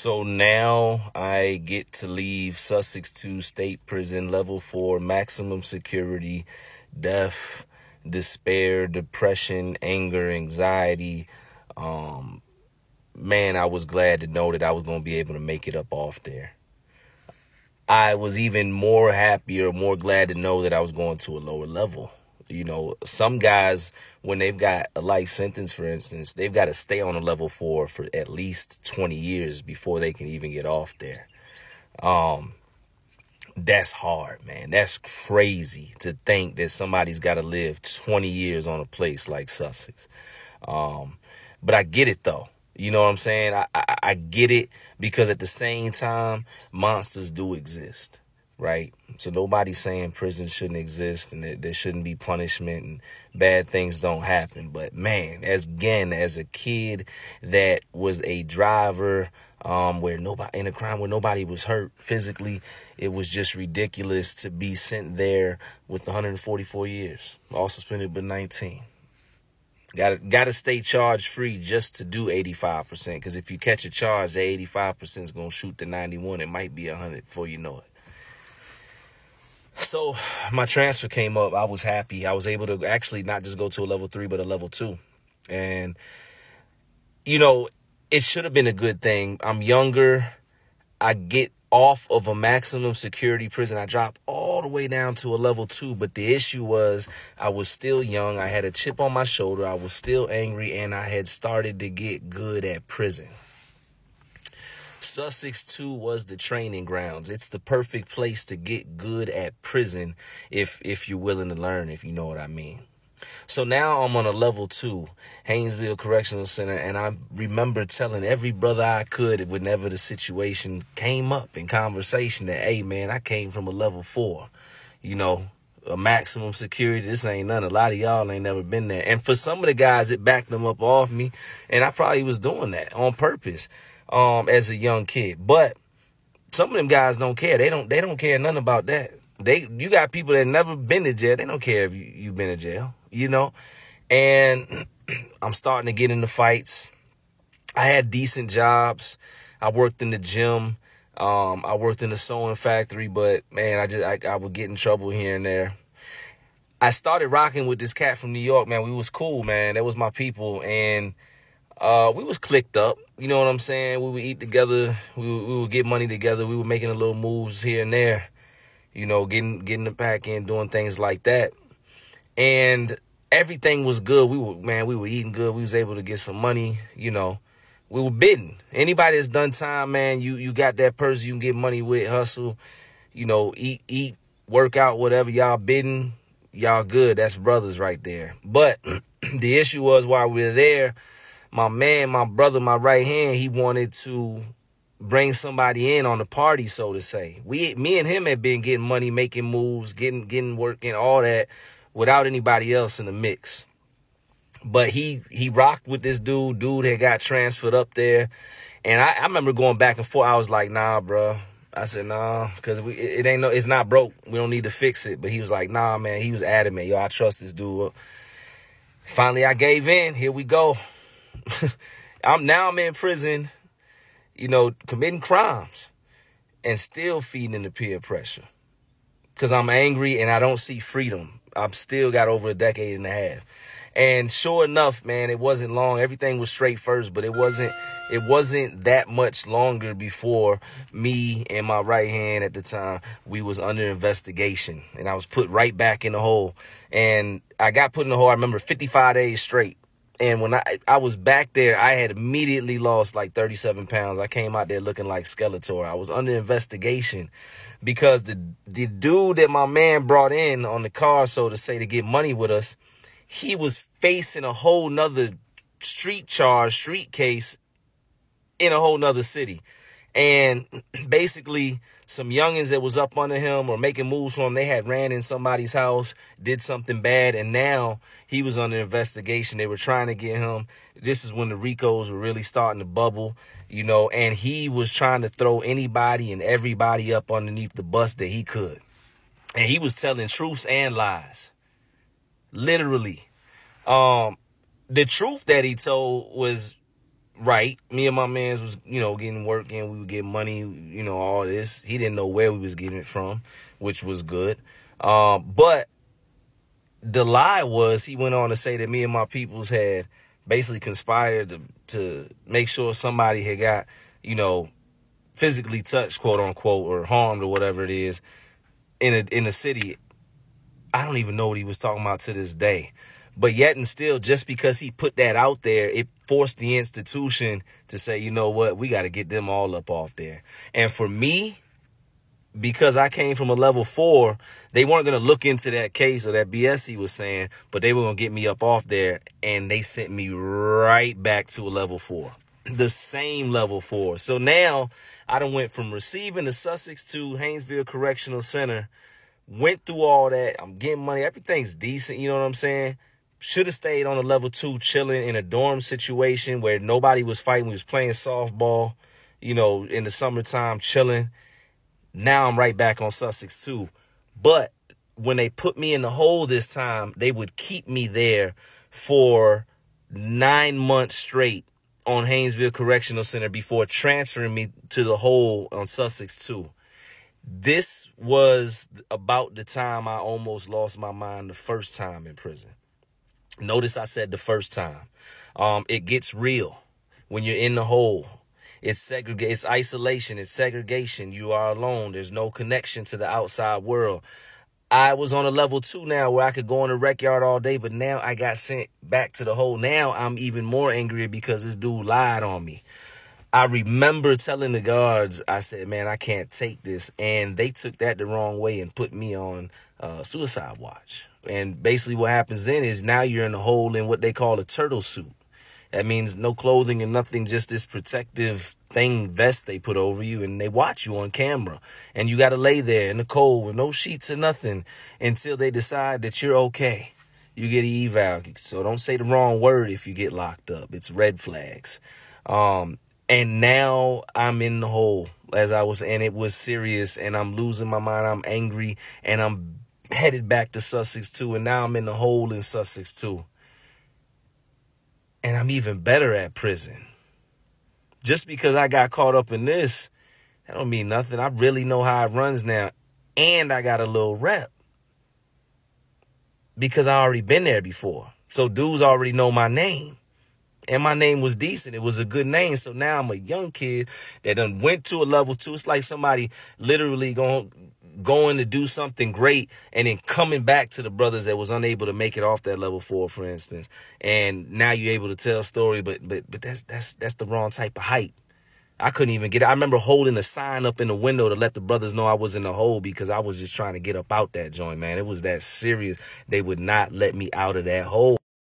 So now I get to leave Sussex 2 State Prison, level 4, maximum security, death, despair, depression, anger, anxiety. Man, I was glad to know that I was going to be able to make it up off there. I was even more happier, more glad to know that I was going to a lower level. You know, some guys, when they've got a life sentence, for instance, they've got to stay on a level 4 for at least 20 years before they can even get off there. That's hard, man. That's crazy to think that somebody's got to live 20 years on a place like Sussex. But I get it, though. You know what I'm saying? I get it, because at the same time, monsters do exist, right? So nobody's saying prison shouldn't exist and that there shouldn't be punishment and bad things don't happen. But man, as a kid that was a driver, where nobody in a crime where nobody was hurt physically, it was just ridiculous to be sent there with 144 years, all suspended but 19. Got to stay charge free just to do 85%. Because if you catch a charge, the 85% is going to shoot the 91. It might be 100 before you know it. So my transfer came up. I was happy. I was able to actually not just go to a level 3, but a level 2. And, you know, it should have been a good thing. I'm younger. I get off of a maximum security prison. I dropped all the way down to a level 2. But the issue was I was still young. I had a chip on my shoulder. I was still angry, and I had started to get good at prison. Sussex 2 was the training grounds. It's the perfect place to get good at prison if you're willing to learn, if you know what I mean. So now I'm on a level 2, Haynesville Correctional Center, and I remember telling every brother I could whenever the situation came up in conversation that, hey, man, I came from a level 4, you know, a maximum security. This ain't none. A lot of y'all ain't never been there. And for some of the guys, it backed them up off me, and I probably was doing that on purpose as a young kid. But some of them guys don't care. They don't care nothing about that. You got people that never been to jail. They don't care if you've been to jail, you know. And I'm starting to get into fights. I had decent jobs. I worked in the gym. I worked in the sewing factory, but man, I would get in trouble here and there. I started rocking with this cat from New York, man. We was cool, man. That was my people, and we was clicked up. You know what I'm saying? We would eat together. We would get money together. We were making a little moves here and there. You know, getting the pack in, doing things like that. And everything was good. We were eating good. We was able to get some money, you know. We were bidding. Anybody that's done time, man, you got that person you can get money with, hustle, you know, eat, work out, whatever. Y'all bidding, y'all good. That's brothers right there. But the issue was, while we were there, my man, my brother, my right hand, he wanted to bring somebody in on the party, so to say. Me and him had been getting money, making moves, getting work and all that without anybody else in the mix. But he rocked with this dude. Dude had got transferred up there. And I remember going back and forth. I was like, nah, bro. I said, nah, because it's not broke. We don't need to fix it. But he was like, nah, man. He was adamant. Yo, I trust this dude. Finally, I gave in. Here we go. I'm in prison, you know, committing crimes and still feeding into peer pressure because I'm angry and I don't see freedom. I've still got over a decade and a half. And sure enough, man, it wasn't long. Everything was straight first, but it wasn't that much longer before me and my right hand at the time, we was under investigation, and I was put right back in the hole. And I got put in the hole, I remember, 55 days straight. And when I was back there, I had immediately lost like 37 pounds. I came out there looking like Skeletor. I was under investigation because the dude that my man brought in on the car, so to say, to get money with us, he was facing a whole nother street case in a whole nother city. And basically, some youngins that was up under him or making moves for him, they had ran in somebody's house, did something bad, and now he was under investigation. They were trying to get him. This is when the Ricos were really starting to bubble, you know, and he was trying to throw anybody and everybody up underneath the bus that he could. And he was telling truths and lies. Literally. The truth that he told was Right. Me and my mans was, getting work in. We would get money, all this. He didn't know where we was getting it from, which was good. But the lie was he went on to say that me and my peoples had basically conspired to make sure somebody had got, physically touched, quote unquote, or harmed or whatever it is in the city. I don't even know what he was talking about to this day. But yet and still, just because he put that out there, it forced the institution to say, you know what, we got to get them all up off there. And for me, because I came from a level 4, they weren't going to look into that case or that BS he was saying, but they were going to get me up off there. And they sent me right back to a level 4, the same level 4. So now I done went from receiving to Sussex to Haynesville Correctional Center, went through all that. I'm getting money. Everything's decent. You know what I'm saying? Should have stayed on a level 2, chilling in a dorm situation where nobody was fighting. We was playing softball, in the summertime, chilling. Now I'm right back on Sussex 2. But when they put me in the hole this time, they would keep me there for 9 months straight on Haynesville Correctional Center before transferring me to the hole on Sussex 2. This was about the time I almost lost my mind the first time in prison. Notice I said the first time. It gets real when you're in the hole. It's isolation, it's segregation. You are alone. There's no connection to the outside world. I was on a level 2 now where I could go in the rec yard all day, but now I got sent back to the hole. Now I'm even more angry because this dude lied on me. I remember telling the guards, I said, man, I can't take this. And they took that the wrong way and put me on suicide watch. And basically what happens then is now you're in a hole in what they call a turtle suit. That means no clothing and nothing, just this protective vest they put over you, and they watch you on camera. And you got to lay there in the cold with no sheets or nothing until they decide that you're okay. You get an eval. So don't say the wrong word if you get locked up. It's red flags. And now I'm in the hole and it was serious, and I'm losing my mind. I'm angry, and I'm headed back to Sussex 2. And now I'm in the hole in Sussex 2. And I'm even better at prison. Just because I got caught up in this, that don't mean nothing. I really know how it runs now. And I got a little rep. Because I already been there before. So dudes already know my name. And my name was decent. It was a good name. So now I'm a young kid that done went to a level 2. It's like somebody literally going to do something great and then coming back to the brothers that was unable to make it off that level 4, for instance. And now you're able to tell a story, but that's the wrong type of hype. I couldn't even get it. I remember holding a sign up in the window to let the brothers know I was in the hole because I was just trying to get up out that joint, man. It was that serious. They would not let me out of that hole.